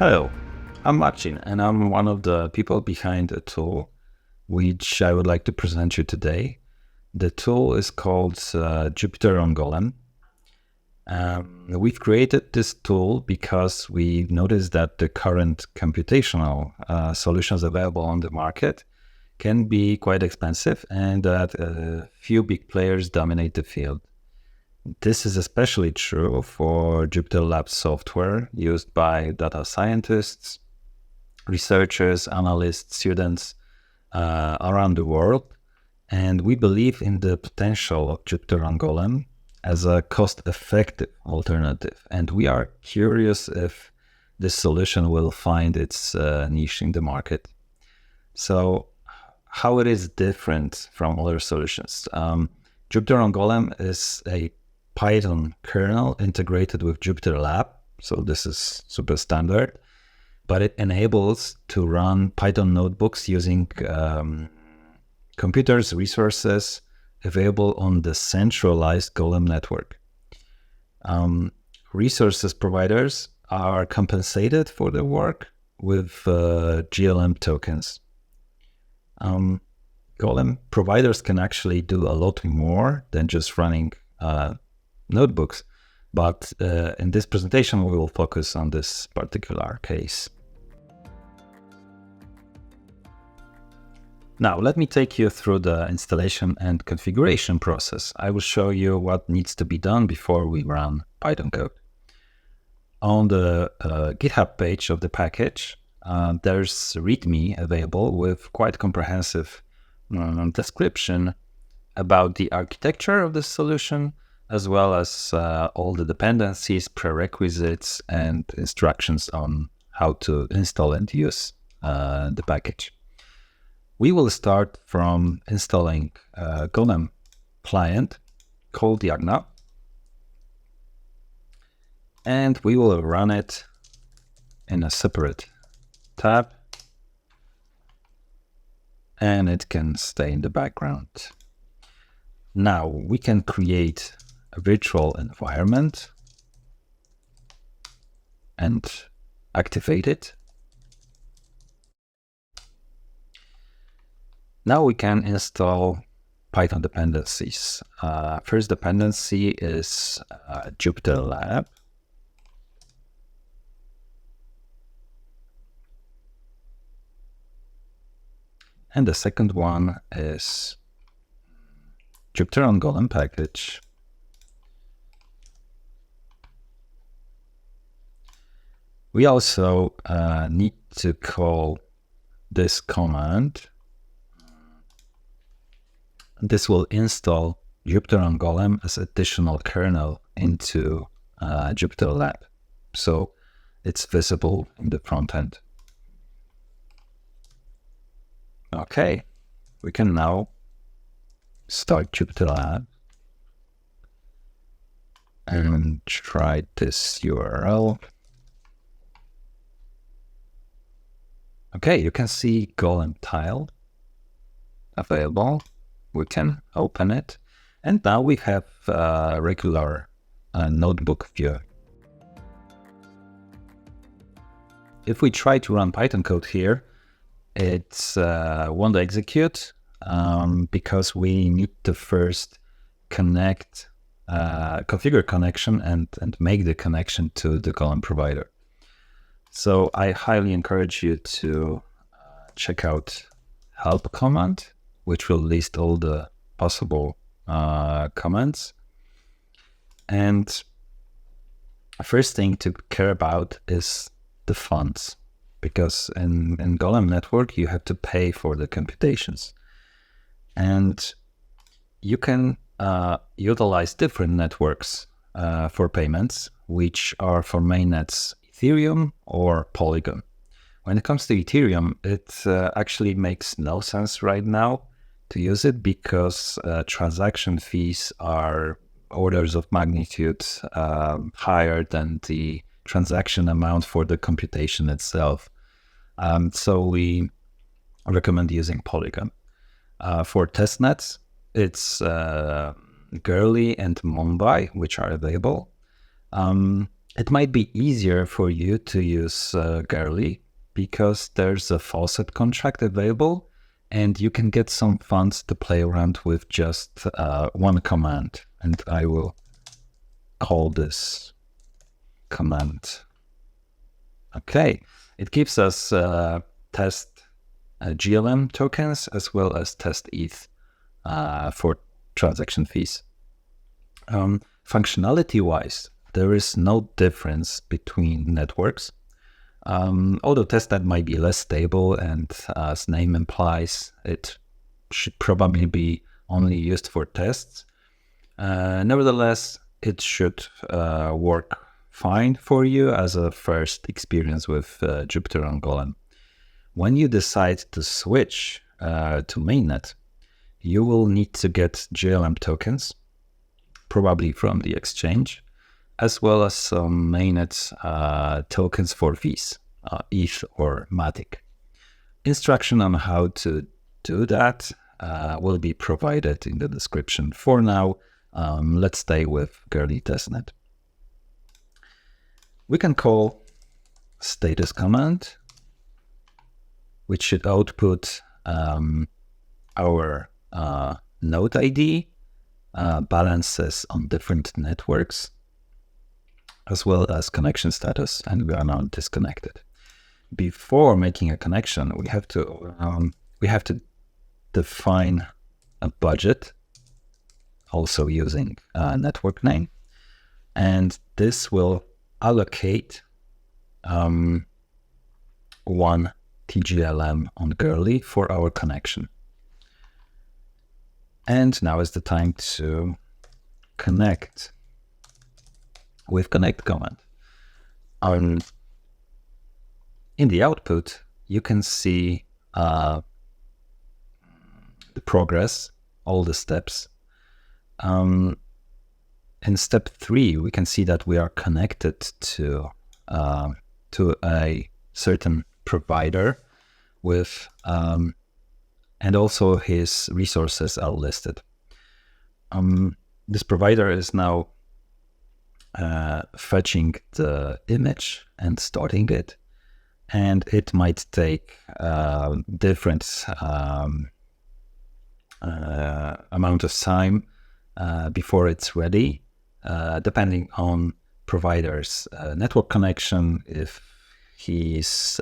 Hello, I'm Marcin, and I'm one of the people behind a tool which I would like to present you today. The tool is called Jupyter on Golem. We've created this tool because we noticed that the current computational solutions available on the market can be quite expensive and that a few big players dominate the field. This is especially true for JupyterLab software used by data scientists, researchers, analysts, students around the world. And we believe in the potential of Jupyter on Golem as a cost-effective alternative. And we are curious if this solution will find its niche in the market. So how it is different from other solutions. Jupyter on Golem is a Python kernel integrated with JupyterLab. So this is super standard, but it enables to run Python notebooks using computers, resources available on the centralized Golem network. Resources providers are compensated for their work with GLM tokens. Golem providers can actually do a lot more than just running notebooks, but in this presentation we will focus on this particular case. Now let me take you through the installation and configuration process. I will show you what needs to be done before we run Python code. On the GitHub page of the package, there's README available with quite comprehensive description about the architecture of the solution, as well as all the dependencies, prerequisites, and instructions on how to install and use the package. We will start from installing a Golem client called Yagna, and we will run it in a separate tab, and it can stay in the background. Now we can create a virtual environment and activate it. Now we can install Python dependencies. First dependency is JupyterLab. And the second one is Jupyter on Golem package. We also need to call this command. This will install Jupyter on Golem as additional kernel into JupyterLab, so it's visible in the front end. Okay, we can now start JupyterLab and try this URL. Okay, you can see Golem tile available. We can open it, and now we have a regular notebook view. If we try to run Python code here, it won't execute because we need to first connect, configure connection and make the connection to the Golem provider. So I highly encourage you to check out help command, which will list all the possible commands. And first thing to care about is the funds, because in Golem Network you have to pay for the computations. And you can utilize different networks for payments, which are for mainnets Ethereum or Polygon. When it comes to Ethereum, it actually makes no sense right now to use it because transaction fees are orders of magnitude higher than the transaction amount for the computation itself. So we recommend using Polygon. For testnets, it's Gurley and Mumbai, which are available. It might be easier for you to use Girly because there's a faucet contract available and you can get some funds to play around with just one command. And I will call this command. Okay, it gives us test GLM tokens as well as test ETH for transaction fees. Functionality-wise, there is no difference between networks. Although testnet might be less stable and as name implies, it should probably be only used for tests. Nevertheless, it should work fine for you as a first experience with Jupyter on Golem. When you decide to switch to mainnet, you will need to get GLM tokens, probably from the exchange, as well as some mainnet tokens for fees, ETH or Matic. Instruction on how to do that will be provided in the description. For now, let's stay with Girly testnet. We can call status command, which should output our node ID, balances on different networks, as well as connection status, and we are now disconnected. Before making a connection, we have to define a budget, also using a network name, and this will allocate one TGLM on Girly for our connection. And now is the time to connect with connect command. In the output, you can see the progress, all the steps. In step 3, we can see that we are connected to a certain provider with and also his resources are listed. This provider is now fetching the image and starting it, and it might take different amount of time before it's ready, depending on provider's network connection, if he's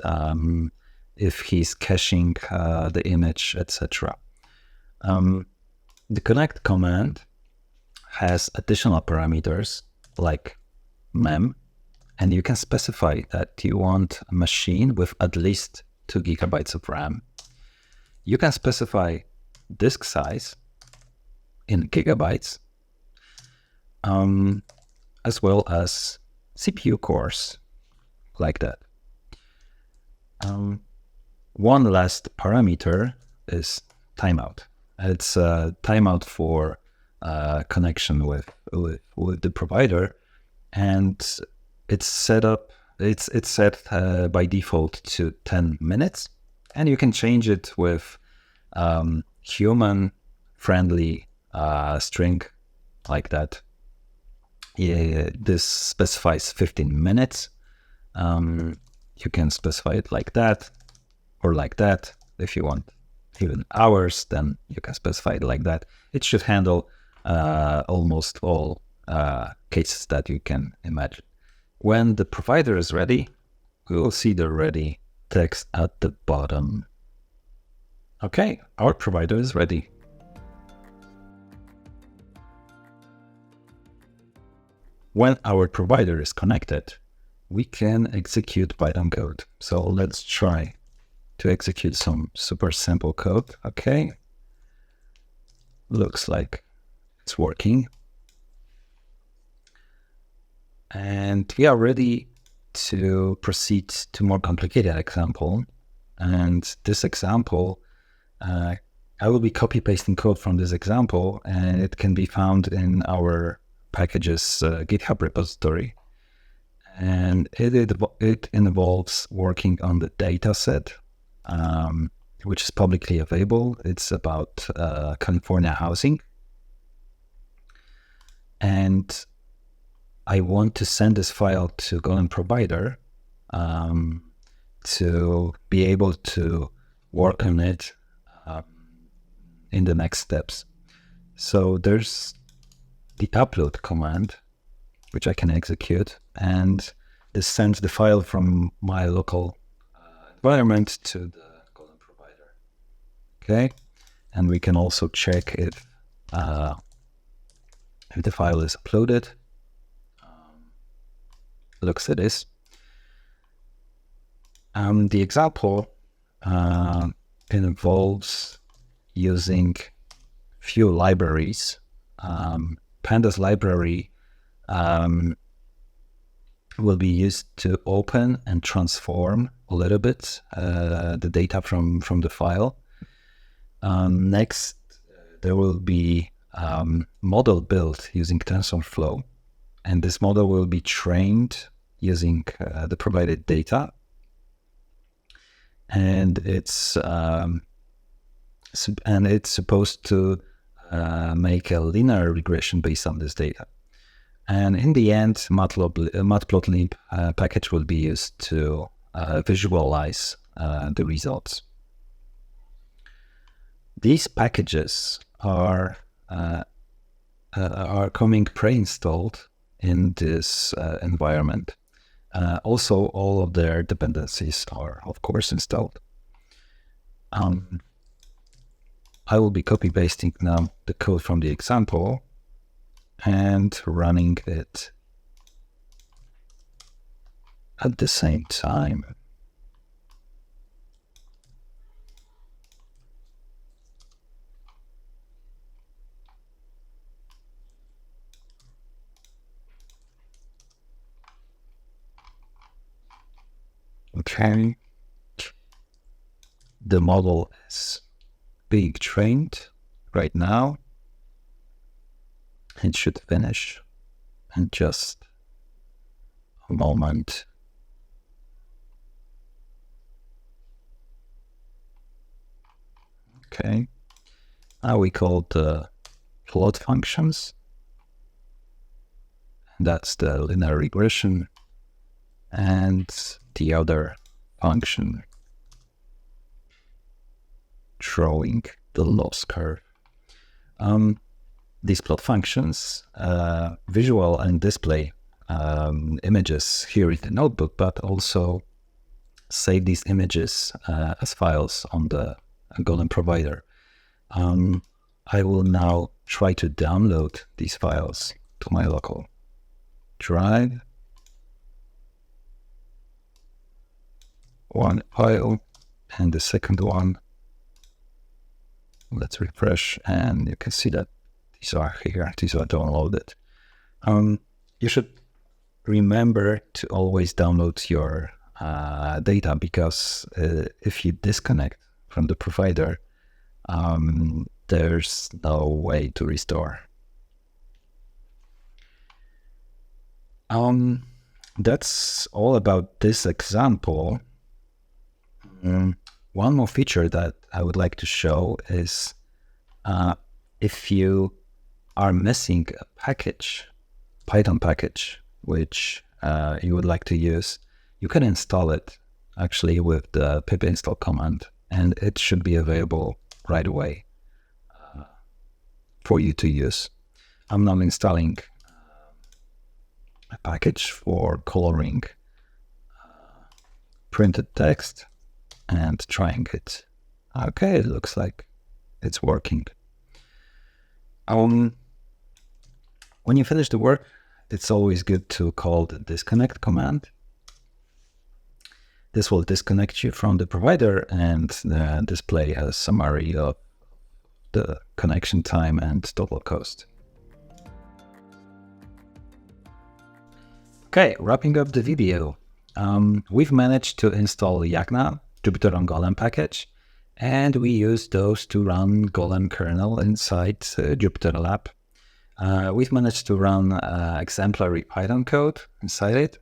caching the image, etc. The connect command has additional parameters like mem, and you can specify that you want a machine with at least 2 GB of RAM. You can specify disk size in gigabytes, as well as CPU cores, like that. One last parameter is timeout. It's a timeout for connection with the provider, and it's set by default to 10 minutes, and you can change it with human friendly string like that. Yeah, this specifies 15 minutes. You can specify it like that or like that. If you want even hours, then you can specify it like that. It should handle almost all cases that you can imagine. When the provider is ready, we will see the ready text at the bottom. Okay, our provider is ready. When our provider is connected, we can execute Python code. So let's try to execute some super simple code. Okay, looks like it's working. And we are ready to proceed to more complicated example. And this example, I will be copy pasting code from this example, and it can be found in our packages GitHub repository. And it involves working on the data set, which is publicly available. It's about California housing. And I want to send this file to Golem provider to be able to work on it in the next steps. So there's the upload command, which I can execute, and this sends the file from my local environment to the Golem provider. Okay, and we can also check if the file is uploaded. Looks it is. The example involves using few libraries. Pandas library will be used to open and transform a little bit the data from the file. Next, there will be model built using TensorFlow, and this model will be trained using the provided data. And it's supposed to make a linear regression based on this data. And in the end, matplotlib package will be used to visualize the results. These packages are coming pre-installed in this environment. Also, all of their dependencies are, of course, installed. I will be copy-pasting now the code from the example and running it at the same time. Okay, the model is being trained right now. It should finish in just a moment. Okay, now we call the plot functions. That's the linear regression, and the other function drawing the loss curve. These plot functions visual and display images here in the notebook, but also save these images as files on the Golem provider. I will now try to download these files to my local drive. One file and the second one. Let's refresh, and you can see that these are here. These are downloaded. You should remember to always download your data, because if you disconnect from the provider, there's no way to restore. That's all about this example. One more feature that I would like to show is if you are missing a package, Python package, which you would like to use, you can install it actually with the pip install command, and it should be available right away for you to use. I'm now installing a package for coloring printed text and trying it. Okay, it looks like it's working. When you finish the work, it's always good to call the disconnect command. This will disconnect you from the provider and display a summary of the connection time and total cost. Okay, wrapping up the video. We've managed to install Yagna, Jupyter on Golem package, and we use those to run Golem kernel inside JupyterLab. We've managed to run exemplary Python code inside it.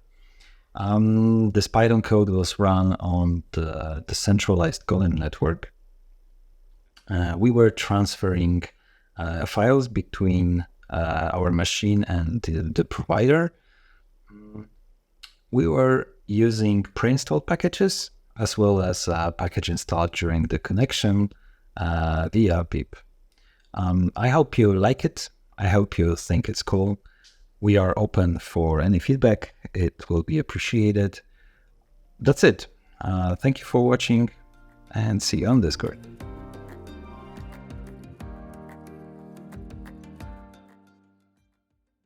This Python code was run on the decentralized Golem network. We were transferring files between our machine and the provider. we were using pre-installed packages as well as package installed during the connection via pip. I hope you like it. I hope you think it's cool. We are open for any feedback. It will be appreciated. That's it. Thank you for watching and see you on Discord.